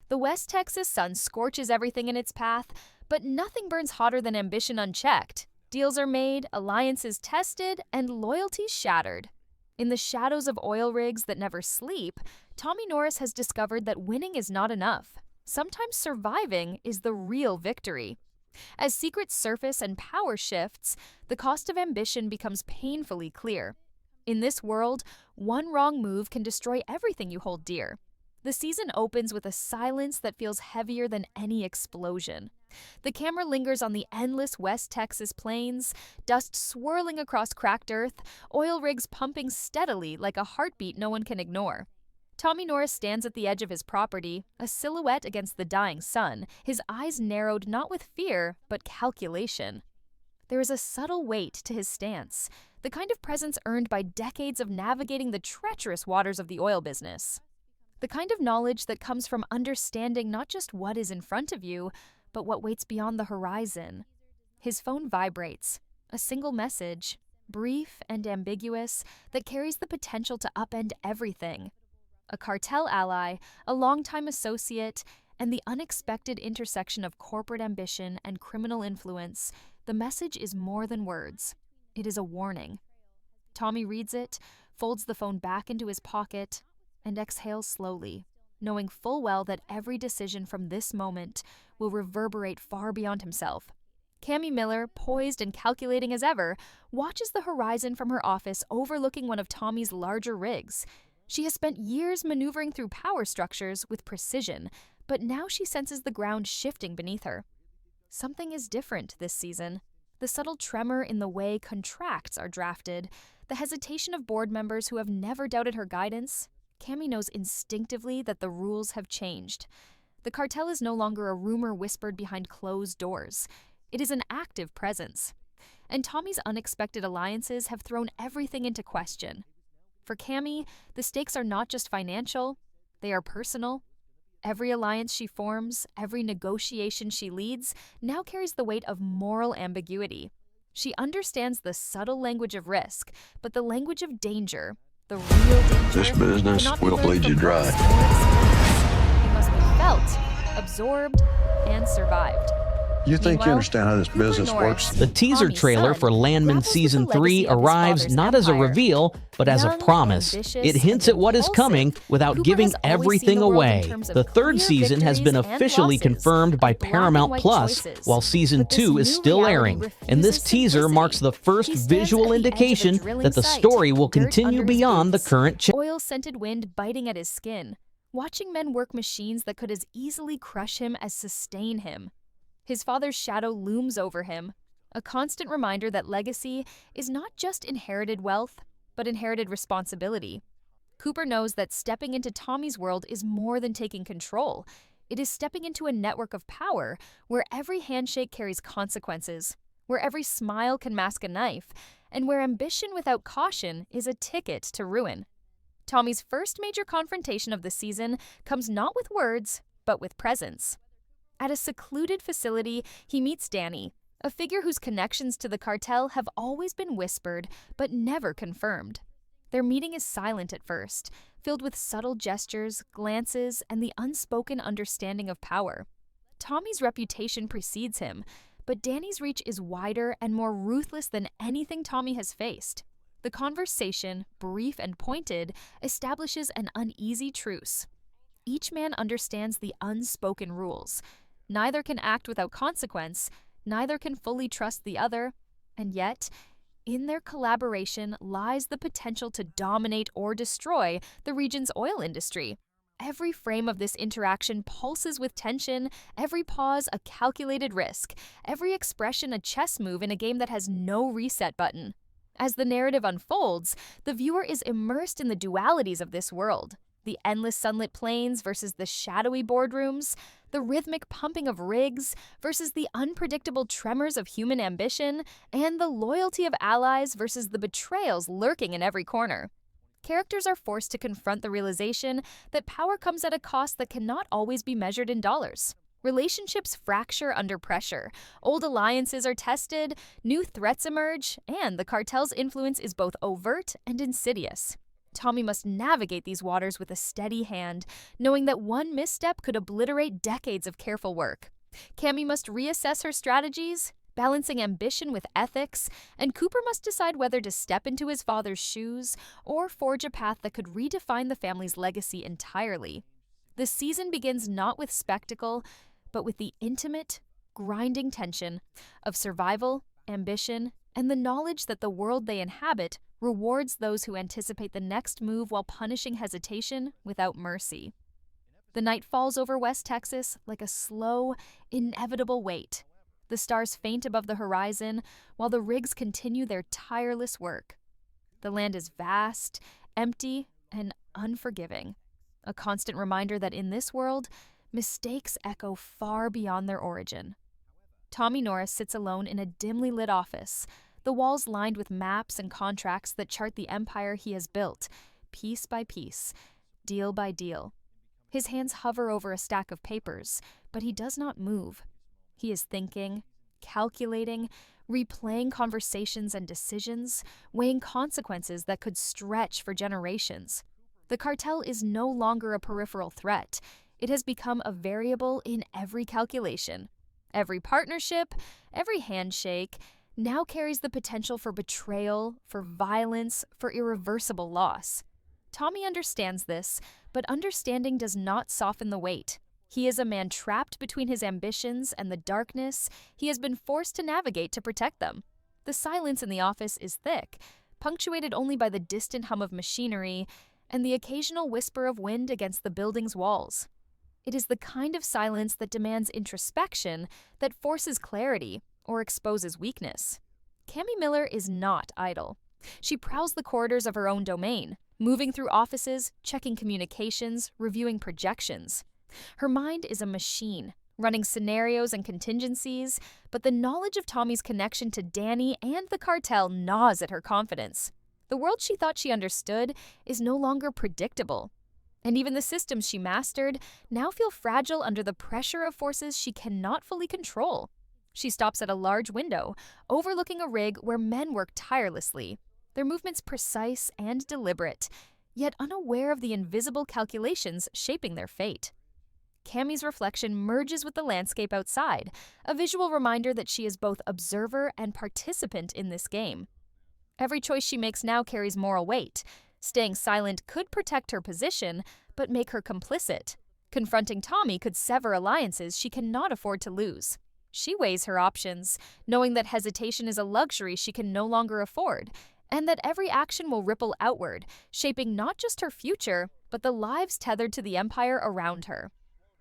The West Texas sun scorches everything in its path, but nothing burns hotter than ambition unchecked. Deals are made, alliances tested, and loyalties shattered. In the shadows of oil rigs that never sleep, Tommy Norris has discovered that winning is not enough. Sometimes surviving is the real victory. As secrets surface and power shifts, the cost of ambition becomes painfully clear. In this world, one wrong move can destroy everything you hold dear. The season opens with a silence that feels heavier than any explosion. The camera lingers on the endless West Texas plains, dust swirling across cracked earth, oil rigs pumping steadily like a heartbeat no one can ignore. Tommy Norris stands at the edge of his property, a silhouette against the dying sun, his eyes narrowed not with fear, but calculation. There is a subtle weight to his stance, the kind of presence earned by decades of navigating the treacherous waters of the oil business. The kind of knowledge that comes from understanding not just what is in front of you, but what waits beyond the horizon. His phone vibrates, a single message, brief and ambiguous, that carries the potential to upend everything. A cartel ally, a longtime associate, and the unexpected intersection of corporate ambition and criminal influence, the message is more than words. It is a warning. Tommy reads it, folds the phone back into his pocket, and exhales slowly, knowing full well that every decision from this moment will reverberate far beyond himself. Cammy Miller, poised and calculating as ever, watches the horizon from her office overlooking one of Tommy's larger rigs. She has spent years maneuvering through power structures with precision, but now she senses the ground shifting beneath her. Something is different this season. The subtle tremor in the way contracts are drafted, the hesitation of board members who have never doubted her guidance. Cammy knows instinctively that the rules have changed. The cartel is no longer a rumor whispered behind closed doors. It is an active presence. And Tommy's unexpected alliances have thrown everything into question. For Cammy, the stakes are not just financial, they are personal. Every alliance she forms, every negotiation she leads, now carries the weight of moral ambiguity. She understands the subtle language of risk, but the language of danger, the real danger, this business cannot be will heard bleed from you dry. it must be felt, absorbed, and survived. You think you Meanwhile, understand how this Cooper business Norris, works? The teaser Tommy's trailer son, for LANDMAN grapples with Season the 3 legacy of his arrives father's not as a empire. reveal, but as a Young, promise. ambitious, It hints at and what is coming impulsive, without Cooper giving has always seen everything the world in away. terms of The third clear season has been victories and officially losses, confirmed by of black and Paramount white Plus, choices. while Season But this 2 is new still reality airing, and this refuses teaser simplicity. marks the first He stands visual at the edge of a indication drilling that the site, story will dirt continue under his beyond the boots, current chapter. oil-scented wind biting at his skin, watching men work machines that could as easily crush him as sustain him. His father's shadow looms over him, a constant reminder that legacy is not just inherited wealth, but inherited responsibility. Cooper knows that stepping into Tommy's world is more than taking control. It is stepping into a network of power where every handshake carries consequences, where every smile can mask a knife, and where ambition without caution is a ticket to ruin. Tommy's first major confrontation of the season comes not with words, but with presence. At a secluded facility, he meets Danny, a figure whose connections to the cartel have always been whispered, but never confirmed. Their meeting is silent at first, filled with subtle gestures, glances, and the unspoken understanding of power. Tommy's reputation precedes him, but Danny's reach is wider and more ruthless than anything Tommy has faced. The conversation, brief and pointed, establishes an uneasy truce. Each man understands the unspoken rules. Neither can act without consequence, neither can fully trust the other, and yet, in their collaboration lies the potential to dominate or destroy the region's oil industry. Every frame of this interaction pulses with tension, every pause a calculated risk, every expression a chess move in a game that has no reset button. As the narrative unfolds, the viewer is immersed in the dualities of this world. The endless sunlit plains versus the shadowy boardrooms, the rhythmic pumping of rigs versus the unpredictable tremors of human ambition, and the loyalty of allies versus the betrayals lurking in every corner. Characters are forced to confront the realization that power comes at a cost that cannot always be measured in dollars. Relationships fracture under pressure, old alliances are tested, new threats emerge, and the cartel's influence is both overt and insidious. Tommy must navigate these waters with a steady hand, knowing that one misstep could obliterate decades of careful work. Cammy must reassess her strategies, balancing ambition with ethics, and Cooper must decide whether to step into his father's shoes or forge a path that could redefine the family's legacy entirely. The season begins not with spectacle, but with the intimate, grinding tension of survival, ambition, and the knowledge that the world they inhabit rewards those who anticipate the next move while punishing hesitation without mercy. The night falls over West Texas like a slow, inevitable weight. The stars faint above the horizon while the rigs continue their tireless work. The land is vast, empty, and unforgiving, a constant reminder that in this world, mistakes echo far beyond their origin. Tommy Norris sits alone in a dimly lit office, the walls lined with maps and contracts that chart the empire he has built, piece by piece, deal by deal. His hands hover over a stack of papers, but he does not move. He is thinking, calculating, replaying conversations and decisions, weighing consequences that could stretch for generations. The cartel is no longer a peripheral threat. It has become a variable in every calculation. Every partnership, every handshake, now carries the potential for betrayal, for violence, for irreversible loss. Tommy understands this, but understanding does not soften the weight. He is a man trapped between his ambitions and the darkness he has been forced to navigate to protect them. The silence in the office is thick, punctuated only by the distant hum of machinery and the occasional whisper of wind against the building's walls. It is the kind of silence that demands introspection, that forces clarity, or exposes weakness. Cammy Miller is not idle. She prowls the corridors of her own domain, moving through offices, checking communications, reviewing projections. Her mind is a machine, running scenarios and contingencies, but the knowledge of Tommy's connection to Danny and the cartel gnaws at her confidence. The world she thought she understood is no longer predictable, and even the systems she mastered now feel fragile under the pressure of forces she cannot fully control. She stops at a large window, overlooking a rig where men work tirelessly, their movements precise and deliberate, yet unaware of the invisible calculations shaping their fate. Cammy's reflection merges with the landscape outside, a visual reminder that she is both observer and participant in this game. Every choice she makes now carries moral weight. Staying silent could protect her position, but make her complicit. Confronting Tommy could sever alliances she cannot afford to lose. She weighs her options, knowing that hesitation is a luxury she can no longer afford, and that every action will ripple outward, shaping not just her future, but the lives tethered to the empire around her.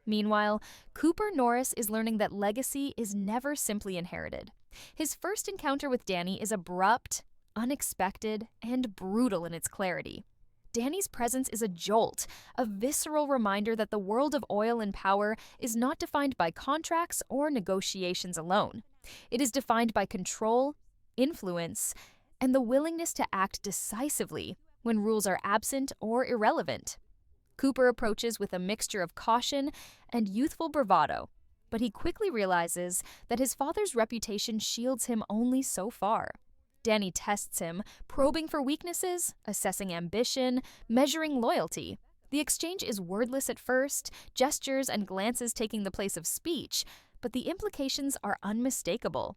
Meanwhile, Cooper Norris is learning that legacy is never simply inherited. His first encounter with Danny is abrupt, unexpected, and brutal in its clarity. Danny's presence is a jolt, a visceral reminder that the world of oil and power is not defined by contracts or negotiations alone. It is defined by control, influence, and the willingness to act decisively when rules are absent or irrelevant. Cooper approaches with a mixture of caution and youthful bravado, but he quickly realizes that his father's reputation shields him only so far. Danny tests him, probing for weaknesses, assessing ambition, measuring loyalty. The exchange is wordless at first, gestures and glances taking the place of speech, but the implications are unmistakable.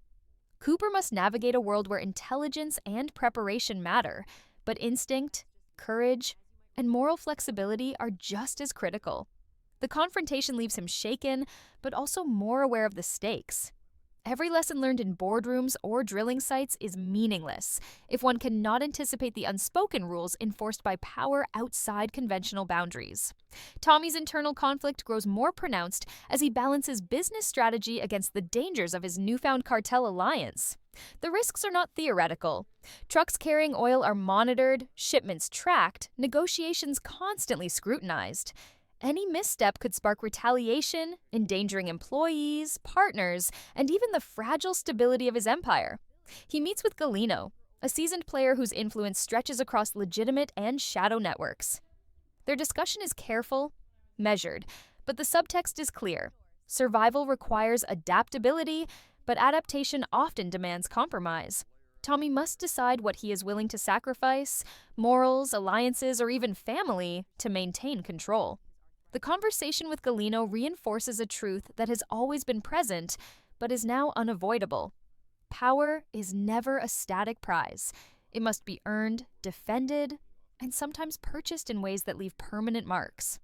Cooper must navigate a world where intelligence and preparation matter, but instinct, courage, and moral flexibility are just as critical. The confrontation leaves him shaken, but also more aware of the stakes. Every lesson learned in boardrooms or drilling sites is meaningless if one cannot anticipate the unspoken rules enforced by power outside conventional boundaries. Tommy's internal conflict grows more pronounced as he balances business strategy against the dangers of his newfound cartel alliance. The risks are not theoretical. Trucks carrying oil are monitored, shipments tracked, negotiations constantly scrutinized. Any misstep could spark retaliation, endangering employees, partners, and even the fragile stability of his empire. He meets with Galino, a seasoned player whose influence stretches across legitimate and shadow networks. Their discussion is careful, measured, but the subtext is clear. Survival requires adaptability, but adaptation often demands compromise. Tommy must decide what he is willing to sacrifice, morals, alliances, or even family, to maintain control. The conversation with Galeno reinforces a truth that has always been present, but is now unavoidable. Power is never a static prize. It must be earned, defended, and sometimes purchased in ways that leave permanent marks.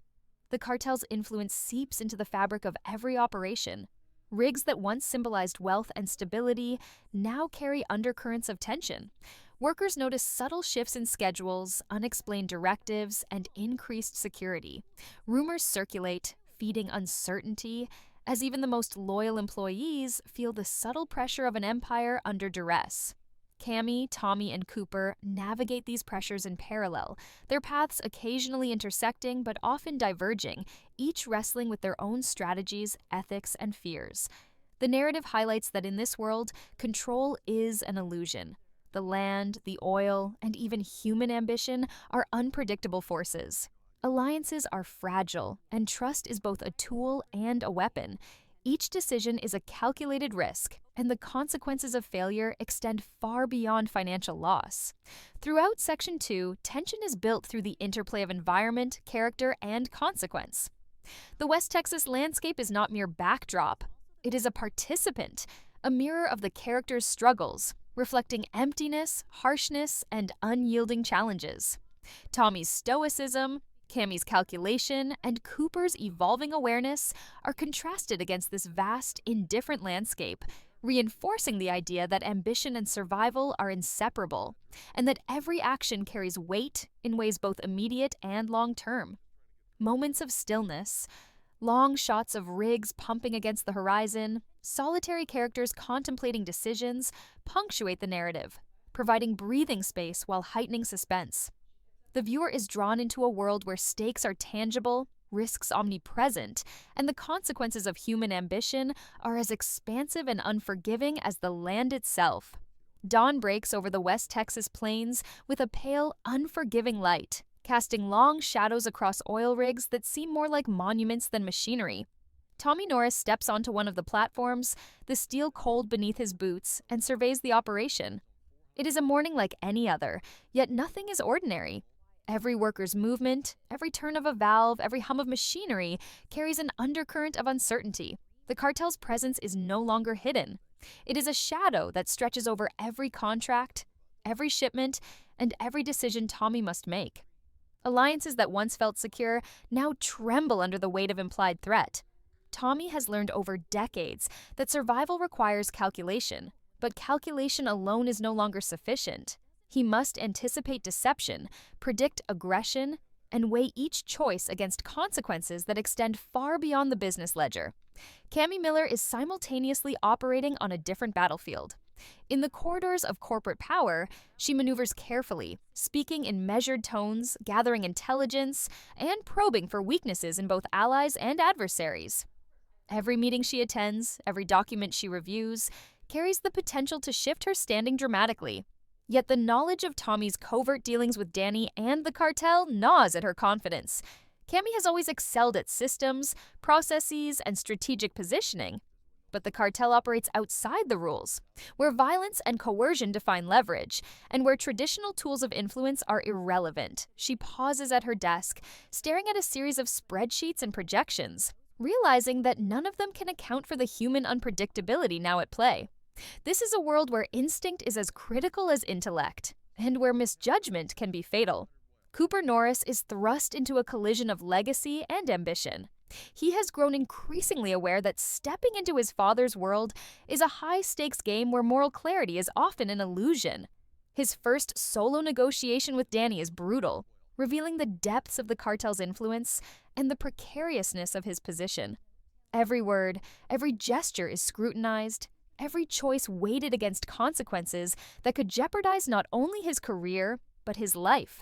The cartel's influence seeps into the fabric of every operation. Rigs that once symbolized wealth and stability now carry undercurrents of tension. Workers notice subtle shifts in schedules, unexplained directives, and increased security. Rumors circulate, feeding uncertainty, as even the most loyal employees feel the subtle pressure of an empire under duress. Cammy, Tommy, and Cooper navigate these pressures in parallel, their paths occasionally intersecting but often diverging, each wrestling with their own strategies, ethics, and fears. The narrative highlights that in this world, control is an illusion. The land, the oil, and even human ambition are unpredictable forces. Alliances are fragile, and trust is both a tool and a weapon. Each decision is a calculated risk, and the consequences of failure extend far beyond financial loss. Throughout Section 2, tension is built through the interplay of environment, character, and consequence. The West Texas landscape is not mere backdrop. It is a participant, a mirror of the characters' struggles, reflecting emptiness, harshness, and unyielding challenges. Tommy's stoicism, Cammy's calculation, and Cooper's evolving awareness are contrasted against this vast, indifferent landscape, reinforcing the idea that ambition and survival are inseparable, and that every action carries weight in ways both immediate and long-term. Moments of stillness, long shots of rigs pumping against the horizon, solitary characters contemplating decisions punctuate the narrative, providing breathing space while heightening suspense. The viewer is drawn into a world where stakes are tangible, risks omnipresent, and the consequences of human ambition are as expansive and unforgiving as the land itself. Dawn breaks over the West Texas plains with a pale, unforgiving light, casting long shadows across oil rigs that seem more like monuments than machinery. Tommy Norris steps onto one of the platforms, the steel cold beneath his boots, and surveys the operation. It is a morning like any other, yet nothing is ordinary. Every worker's movement, every turn of a valve, every hum of machinery carries an undercurrent of uncertainty. The cartel's presence is no longer hidden. It is a shadow that stretches over every contract, every shipment, and every decision Tommy must make. Alliances that once felt secure now tremble under the weight of implied threat. Tommy has learned over decades that survival requires calculation, but calculation alone is no longer sufficient. He must anticipate deception, predict aggression, and weigh each choice against consequences that extend far beyond the business ledger. Cammy Miller is simultaneously operating on a different battlefield. In the corridors of corporate power, she maneuvers carefully, speaking in measured tones, gathering intelligence, and probing for weaknesses in both allies and adversaries. Every meeting she attends, every document she reviews, carries the potential to shift her standing dramatically. Yet the knowledge of Tommy's covert dealings with Danny and the cartel gnaws at her confidence. Cammy has always excelled at systems, processes, and strategic positioning. But the cartel operates outside the rules, where violence and coercion define leverage, and where traditional tools of influence are irrelevant. She pauses at her desk, staring at a series of spreadsheets and projections, realizing that none of them can account for the human unpredictability now at play. This is a world where instinct is as critical as intellect, and where misjudgment can be fatal. Cooper Norris is thrust into a collision of legacy and ambition. He has grown increasingly aware that stepping into his father's world is a high-stakes game where moral clarity is often an illusion. His first solo negotiation with Danny is brutal, revealing the depths of the cartel's influence and the precariousness of his position. Every word, every gesture is scrutinized, every choice weighted against consequences that could jeopardize not only his career, but his life.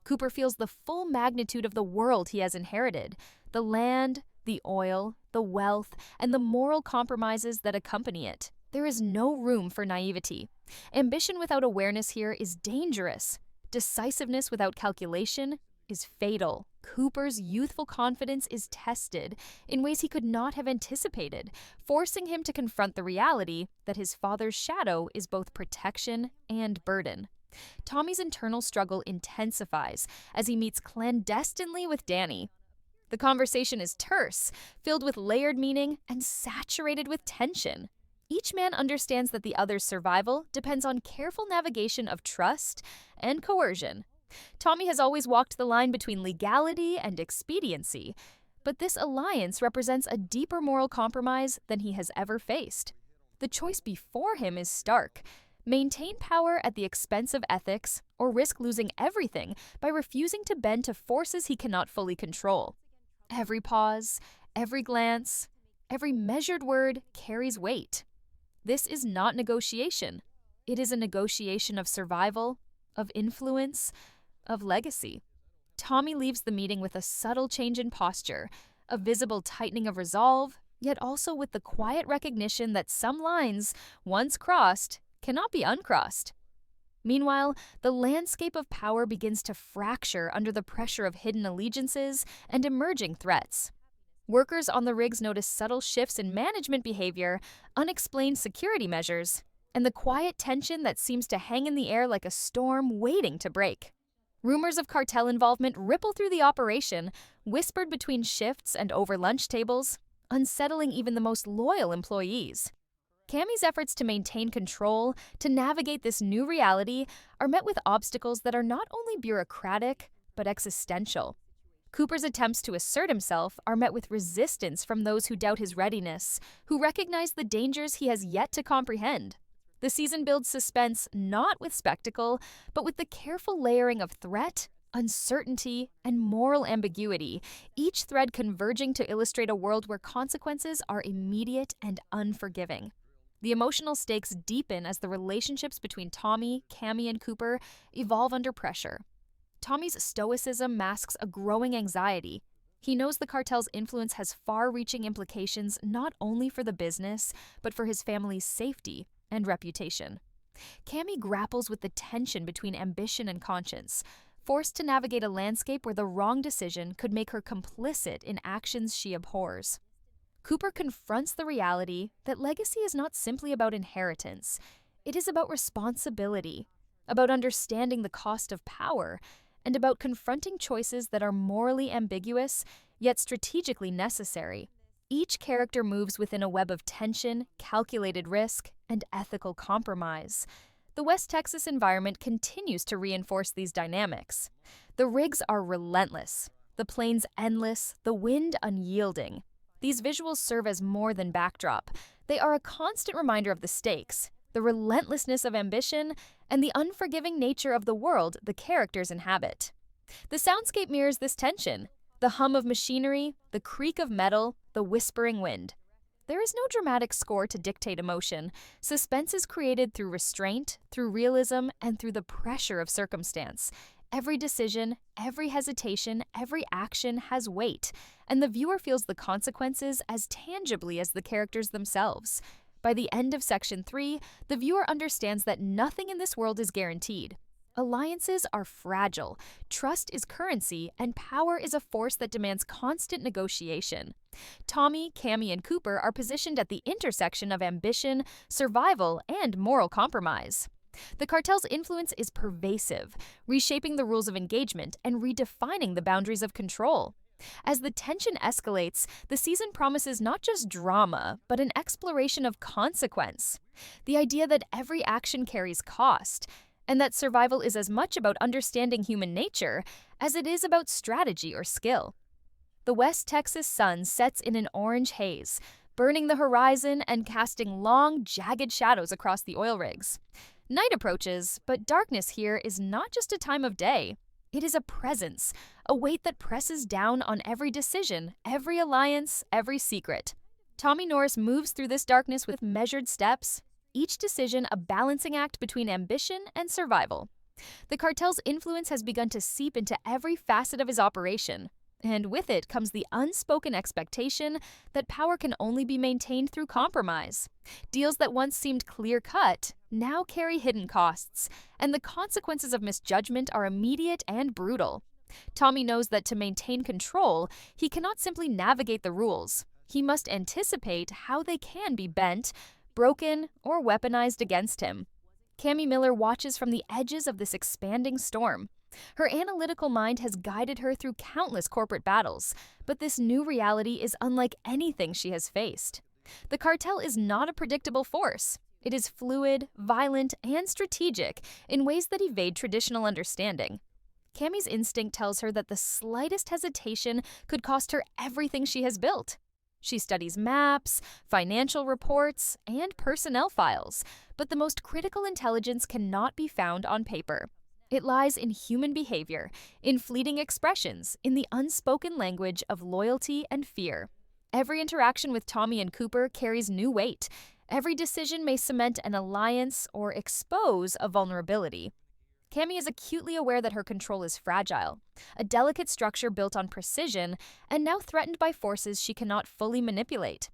Cooper feels the full magnitude of the world he has inherited, the land, the oil, the wealth, and the moral compromises that accompany it. There is no room for naivety. Ambition without awareness here is dangerous. Decisiveness without calculation is fatal. Cooper's youthful confidence is tested in ways he could not have anticipated, forcing him to confront the reality that his father's shadow is both protection and burden. Tommy's internal struggle intensifies as he meets clandestinely with Danny. The conversation is terse, filled with layered meaning, and saturated with tension. Each man understands that the other's survival depends on careful navigation of trust and coercion. Tommy has always walked the line between legality and expediency, but this alliance represents a deeper moral compromise than he has ever faced. The choice before him is stark: maintain power at the expense of ethics, or risk losing everything by refusing to bend to forces he cannot fully control. Every pause, every glance, every measured word carries weight. This is not negotiation. It is a negotiation of survival, of influence, of legacy. Tommy leaves the meeting with a subtle change in posture, a visible tightening of resolve, yet also with the quiet recognition that some lines, once crossed, cannot be uncrossed. Meanwhile, the landscape of power begins to fracture under the pressure of hidden allegiances and emerging threats. Workers on the rigs notice subtle shifts in management behavior, unexplained security measures, and the quiet tension that seems to hang in the air like a storm waiting to break. Rumors of cartel involvement ripple through the operation, whispered between shifts and over lunch tables, unsettling even the most loyal employees. Cammy's efforts to maintain control, to navigate this new reality, are met with obstacles that are not only bureaucratic, but existential. Cooper's attempts to assert himself are met with resistance from those who doubt his readiness, who recognize the dangers he has yet to comprehend. The season builds suspense not with spectacle, but with the careful layering of threat, uncertainty, and moral ambiguity, each thread converging to illustrate a world where consequences are immediate and unforgiving. The emotional stakes deepen as the relationships between Tommy, Cammy, and Cooper evolve under pressure. Tommy's stoicism masks a growing anxiety. He knows the cartel's influence has far-reaching implications not only for the business, but for his family's safety and reputation. Cammy grapples with the tension between ambition and conscience, forced to navigate a landscape where the wrong decision could make her complicit in actions she abhors. Cooper confronts the reality that legacy is not simply about inheritance. It is about responsibility, about understanding the cost of power, and about confronting choices that are morally ambiguous, yet strategically necessary. Each character moves within a web of tension, calculated risk, and ethical compromise. The West Texas environment continues to reinforce these dynamics. The rigs are relentless, the plains endless, the wind unyielding. These visuals serve as more than backdrop. They are a constant reminder of the stakes, the relentlessness of ambition, and the unforgiving nature of the world the characters inhabit. The soundscape mirrors this tension: the hum of machinery, the creak of metal, the whispering wind. There is no dramatic score to dictate emotion. Suspense is created through restraint, through realism, and through the pressure of circumstance. Every decision, every hesitation, every action has weight, and the viewer feels the consequences as tangibly as the characters themselves. By the end of Section 3, the viewer understands that nothing in this world is guaranteed. Alliances are fragile, trust is currency, and power is a force that demands constant negotiation. Tommy, Cammy, and Cooper are positioned at the intersection of ambition, survival, and moral compromise. The cartel's influence is pervasive, reshaping the rules of engagement and redefining the boundaries of control. As the tension escalates, the season promises not just drama, but an exploration of consequence. The idea that every action carries cost, and that survival is as much about understanding human nature as it is about strategy or skill. The West Texas sun sets in an orange haze, burning the horizon and casting long, jagged shadows across the oil rigs. Night approaches, but darkness here is not just a time of day. It is a presence, a weight that presses down on every decision, every alliance, every secret. Tommy Norris moves through this darkness with measured steps, each decision a balancing act between ambition and survival. The cartel's influence has begun to seep into every facet of his operation, and with it comes the unspoken expectation that power can only be maintained through compromise. Deals that once seemed clear-cut now carry hidden costs, and the consequences of misjudgment are immediate and brutal. Tommy knows that to maintain control, he cannot simply navigate the rules. He must anticipate how they can be bent, broken, or weaponized against him. Cammy Miller watches from the edges of this expanding storm. Her analytical mind has guided her through countless corporate battles, but this new reality is unlike anything she has faced. The cartel is not a predictable force. It is fluid, violent, and strategic in ways that evade traditional understanding. Cammy's instinct tells her that the slightest hesitation could cost her everything she has built. She studies maps, financial reports, and personnel files, but the most critical intelligence cannot be found on paper. It lies in human behavior, in fleeting expressions, in the unspoken language of loyalty and fear. Every interaction with Tommy and Cooper carries new weight. Every decision may cement an alliance or expose a vulnerability. Cammy is acutely aware that her control is fragile, a delicate structure built on precision and now threatened by forces she cannot fully manipulate.